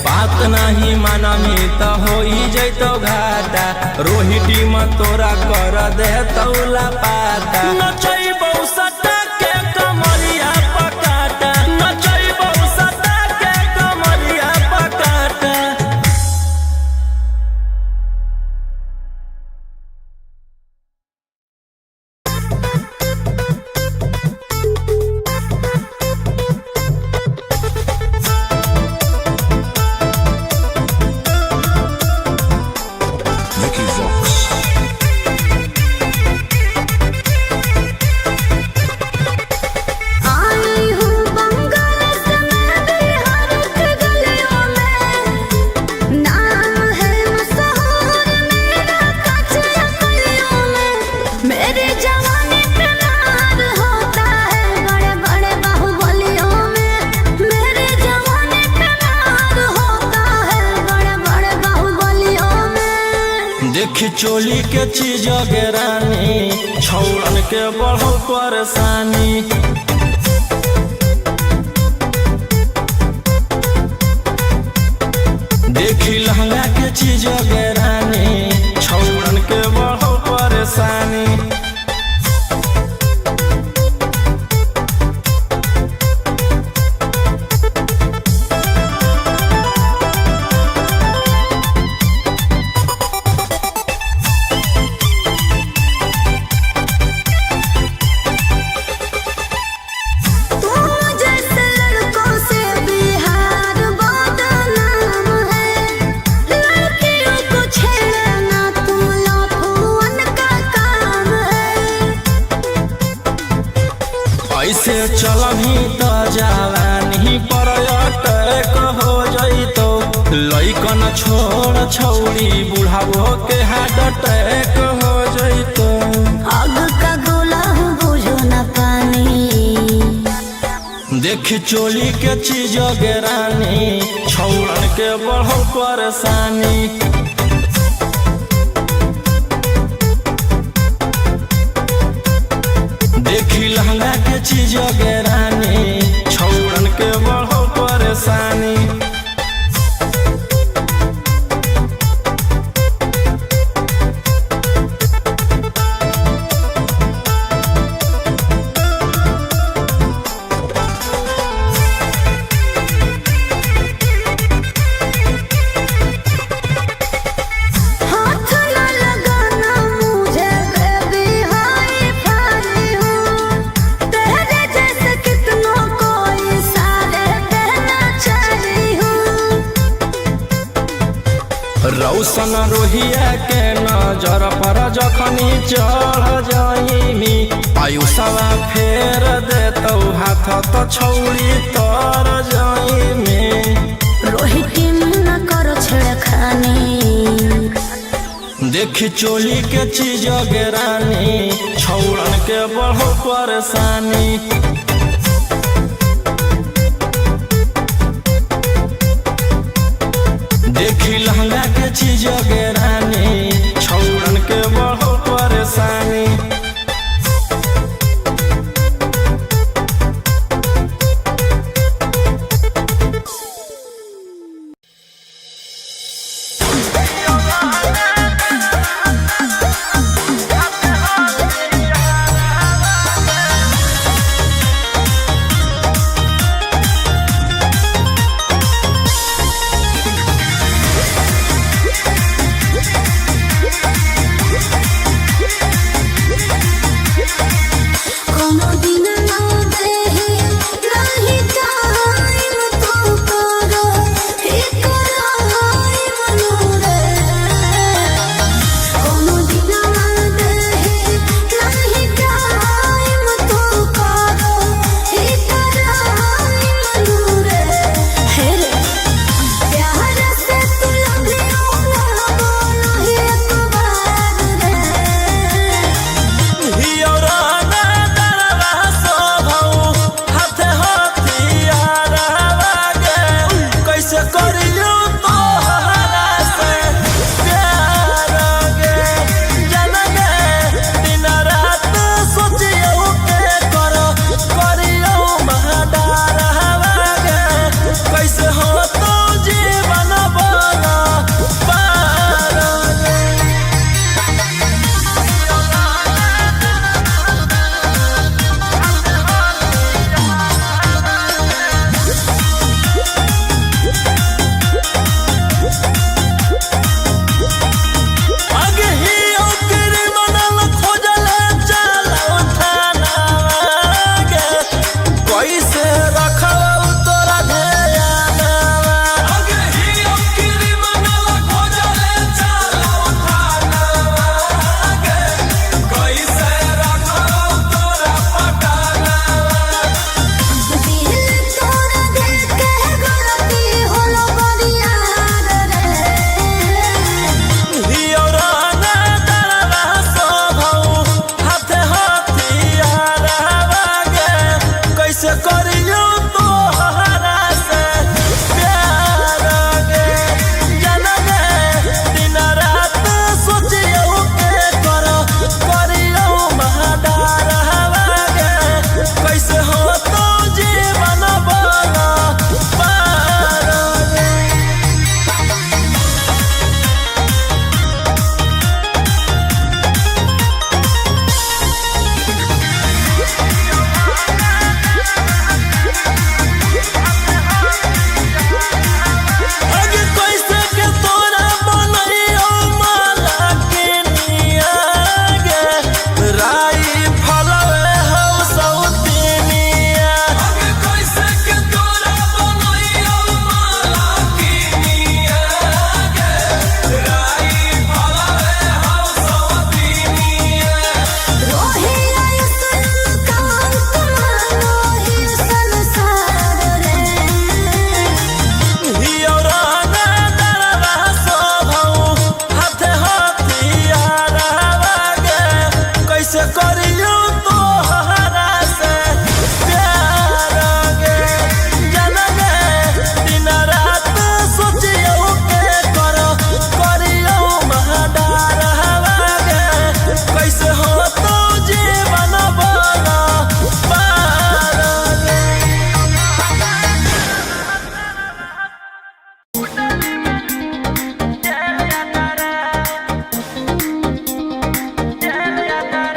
बात नहीं मानमी तो हो जैतो घाटा रोहिटी में तोरा कर दे तौला पाता नचैबौ सटा के कमरिया पकाटा नचैबौ सटा के कमरिया पकाटा। Vicky Vox. आई हूँ बंगाल से मैं बिहार के गलियों में। नाम है मशहूर मेरा कचरा गलियों में। मेरे जवानी पे नार होता है बड़े बड़े बाहुबलियों में। मेरे जवानी पे नार होता है बड़े बड़े बाहुबलियों में। देखी चोली के चीज गे रानी छौड़न के बढ़ो परेशानी देखी लहंगा के चीज गे रानी छौड़न के बढ़ो परेशानी। तू जैसे लड़कों से बिहार बदनाम है। लड़कियों को छेड़ना तुम लफुअन का काम है। ऐसे चलही तो जवानी पर अटैक हो जैतो लइकन छोड़ छौड़ी बुढ़ावो के हार्ट अटैक हो जैतो। आग का गोला हूँ बुझो न पानी। देखी चोली के चीज गे रानी छौड़न के बढ़ो परेशानी देखी लहंगा के चीज गे रानी छौड़न के बढ़ो परेशानी। हाथ न लगाना मुझे बेबी हाई फाई हूँ। तेरे रौशन रोहिया के नजर पर जखनी चढ़ जाइमी आयुषवा फेर देतौ हाथ तो छौड़ी तर जाइमी रोहित न करो छेड़खानी देखी चोली के चीज गेरानी छौड़न के बढ़ो परेशानी देखी लहंगा के चीज गेरानी छौड़न के बढ़ो परेशानी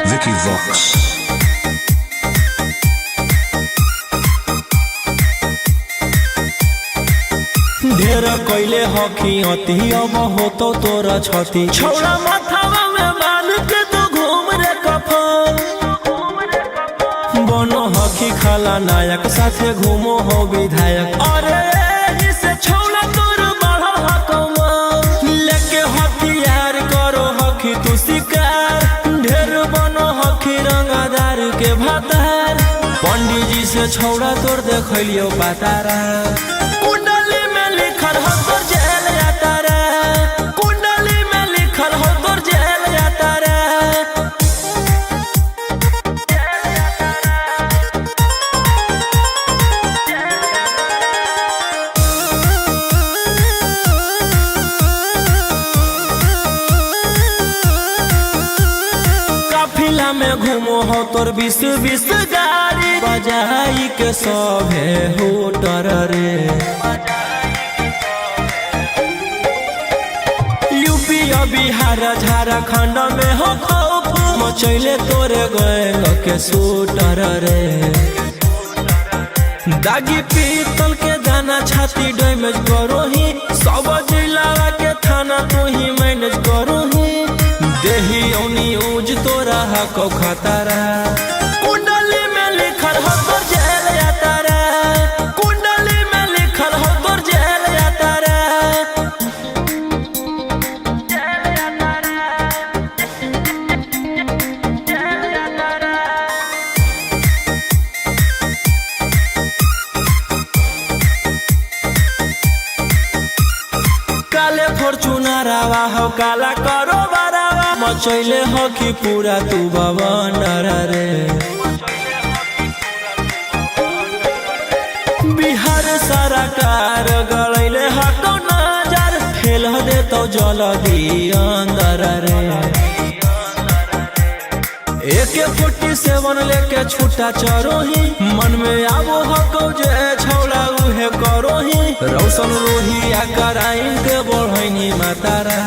Vicky Vox. ढेर कैले हकी अति अब हो तो तोरा छती छौड़ा माथावा में बांध के तो घूम रे कफन बनो हकी खाला नायक साथे घूमो हो विधायक अरे एही से छौड़ा तोर बढ़ल हकमा लेके से छौड़ा तोड़ देखलियो पातारा कुंडली में लिखल हो तोर जेल जाता रे कुंडली में लिखल हो तोर जेल जाता रे काफिला में घूमो हो तोर 20 गाड़ी बजाई के सभे होटर रे यूपी बिहार झारखंड में हो खौफ मचैले तोरे गैंग के शूटर रे दागी पीतल के दाना छाती डैमेज करो ही सब जिला के थाना तो ही मैनेज करो ही देही औनी ऊज तोरा हको खतरा कुंडली में लिखल हो तोर जेल जाता रे कुंडली में लिखल हो तोर जेल जाता रे जेल जाता रे जेल जाता रे काले फॉर्च्यूनरवा हो काला करो मचैले हो कि पूरा तू बवंडर रे बिहार सरकार गलैले हको नजर फेल दे तो जल्दी अंदर रे AK-47 लेके छूटा चरो ही मन में आबो हको जे छौड़ा उहे करो ही रौशन रोही आ कराइन के बढ़ैनी मातारा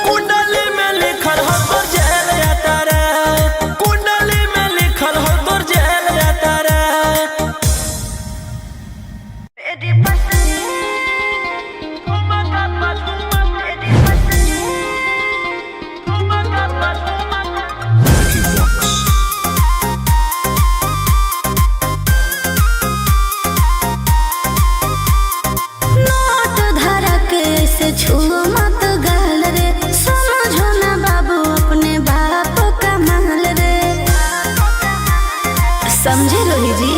कुंडली में लिखल हो तोर जेल जाता रे कुंडली में लिखल हो तोर जेल जाता रे Vicky Vox. नोट धरा के से छुओ मत गाल रे समझो ना बाबू अपने बाप का माल रे समझे रोही जी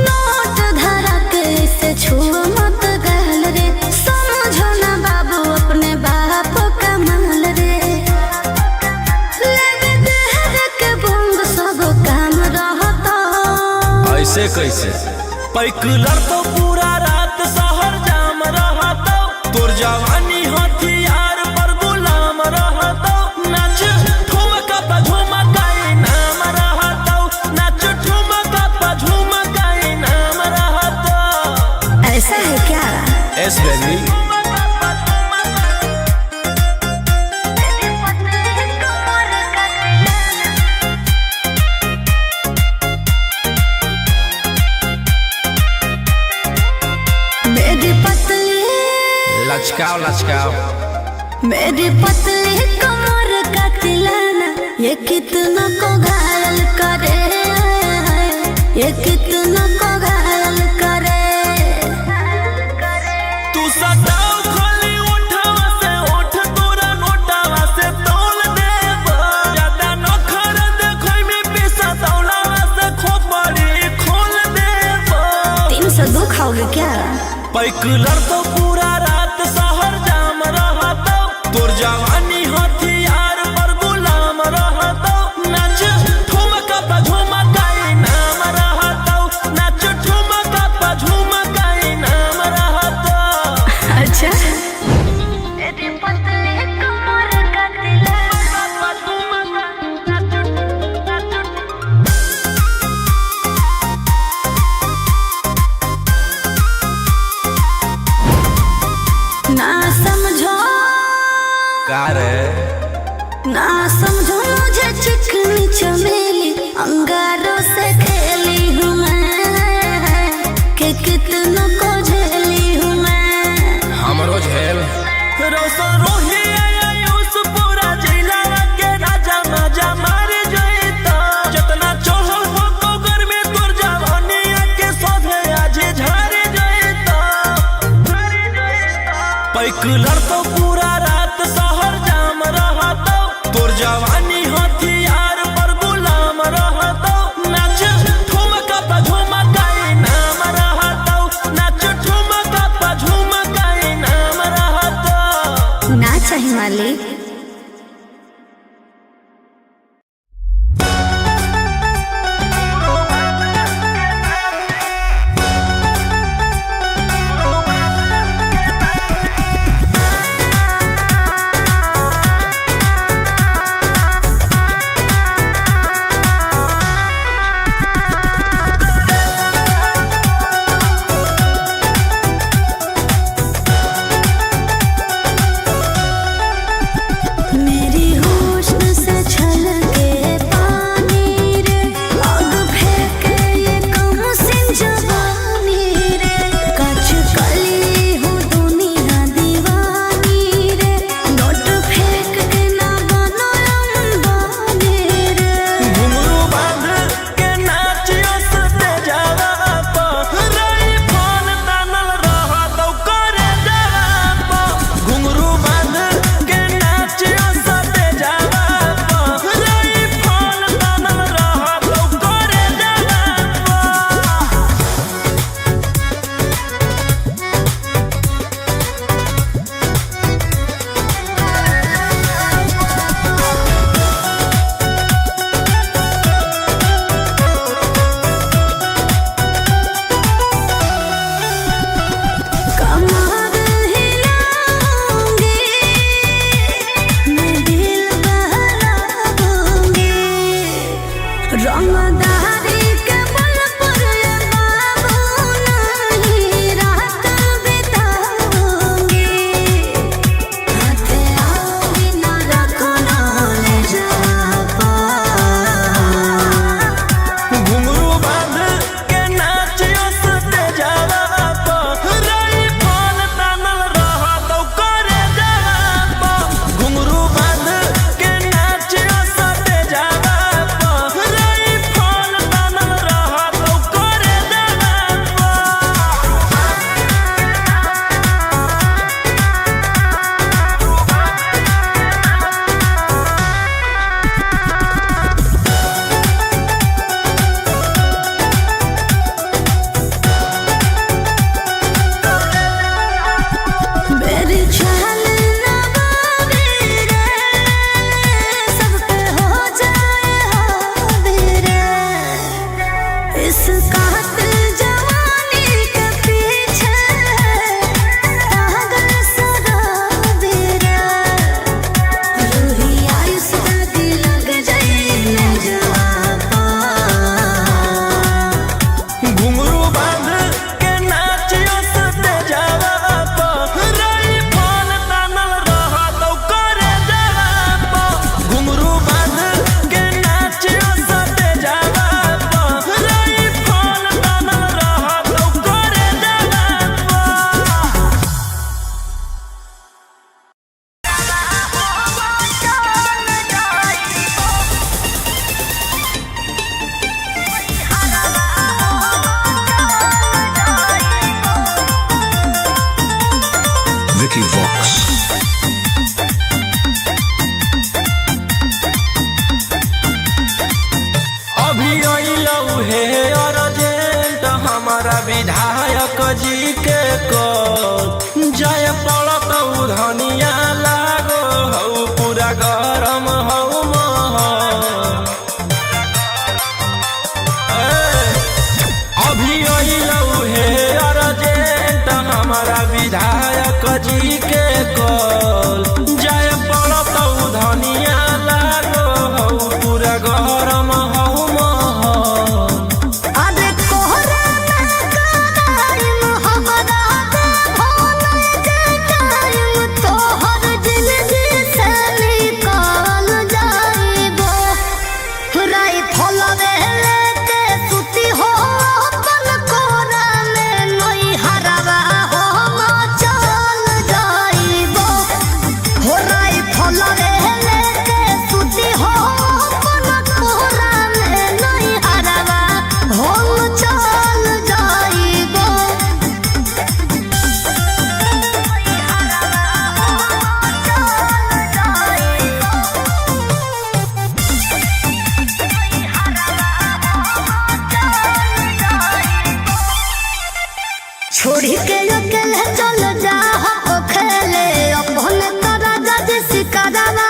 नोट धरा के से छुओ मत गाल रे समझो ना बाबू अपने बाप का माल रे लेवे देहर के बंग सब काम रहता ऐसे कैसे पैकुलर तो पूरा रात शहर जाम रहता तोर जवानी हथियार पर गुलाम रहता नाच ठुमका पा झुमकाई नाम रहता नाच ठुमका पा झुमकाई नाम रहता ऐसा है क्या एस बेबी मेरी पतली लचकाओ लचकाओ मेरी पतली कमर का तिलाना ये कितना को घायल करे ये कितना को घायल करे तू सताओ खाली उठावा से उठ तोरा नोटावा से तोल देब ज्यादा नखर देखै में पैसा दौलावा से खोपड़ी खोल देब 302 खाओगे क्या पैकुलर तो पूरा रात शहर जाम रहता तोर जवानी हथियार पर गुलाम रहता नाच ठुमका पा झुमकाई नाम रहता नाच ठुमका पा झुमकाई नाम रहता अच्छा मेरी पतली कमर का ना समझो का रे ना समझो मुझे चिकनी चमेली अंगारों से खेली हूँ मैं कि कितना को झेली हूँ मैं हमरो झेल रोशन रोही आयुष पूरा जिला के राजा मजा मार जइता जितना चढ़ल हो तो घर में तोर जवानी के सोधे आज झर जइता पैकुलर तो पूरा रात शहर जाम रहता तोर जवानी हथियार पर गुलाम रहता नाच ठुमका पा झुमा जी के कल जाय पड़त धनिया लागो हऊ पूरा गरम हऊ अभी अइलऊ हे अर्जेंट हमारा विधायक जी के कल जाय पड़त धनिया लागो हऊ पूरा गरम हऊ छोड़ी के अकेले चल जा हो खेले अपने तोरा जज सिकारावा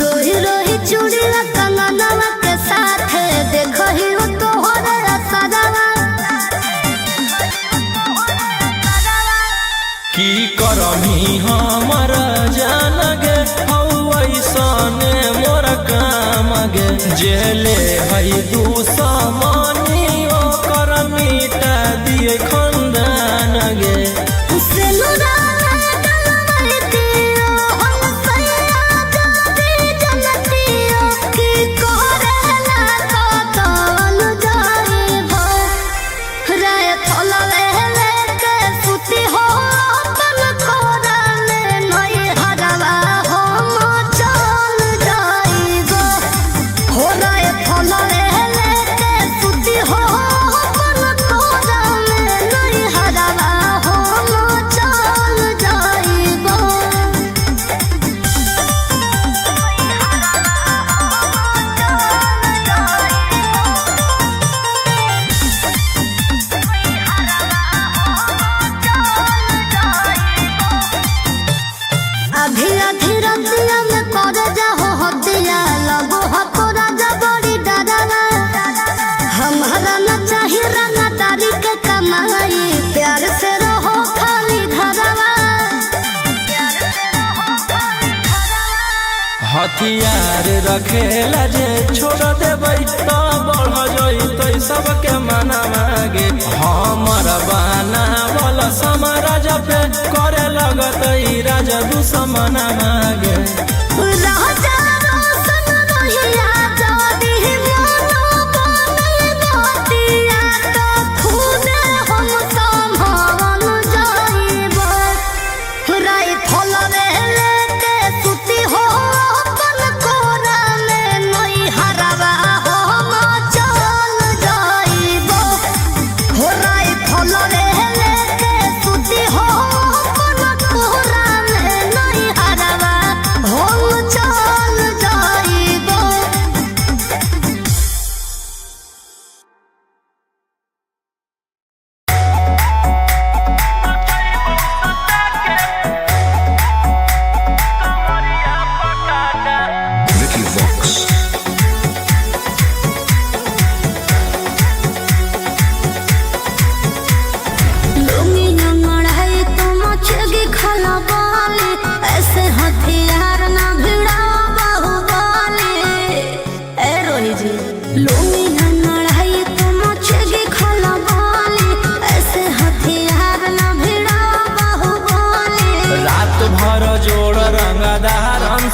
रोही रोही चूड़ी कंगनवा के साथ देखो ही तो हो रे सदावा की करमी हमर जान गे हऊ ऐसने मोर काम गे जेले हई दुश्मनी ओकर मिटा दिए खंदान गे हथियार रखेला जे छोड़ देबै तो बढ़ जइतै सबके मना मागे हमर बाना वाला समाराज पे करे लगतै राजा दुश्मन मागे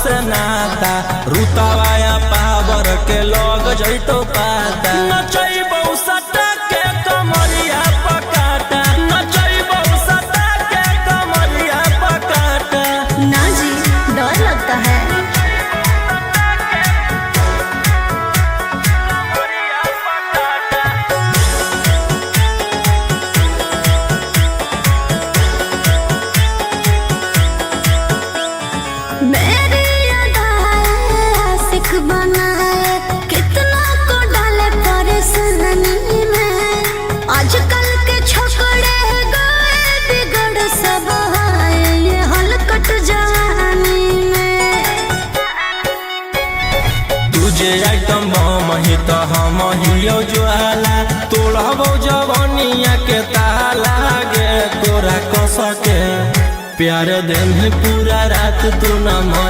से नाता रुतावाया पावर के लोग जइतो पाता नचैबौ सटा के कमरिया पकाटा नचैबौ सटा के कमरिया पकाटा ना जी डर लगता है बनाए कितना को डाल सके प्यार दिन पूरा रात तू न मर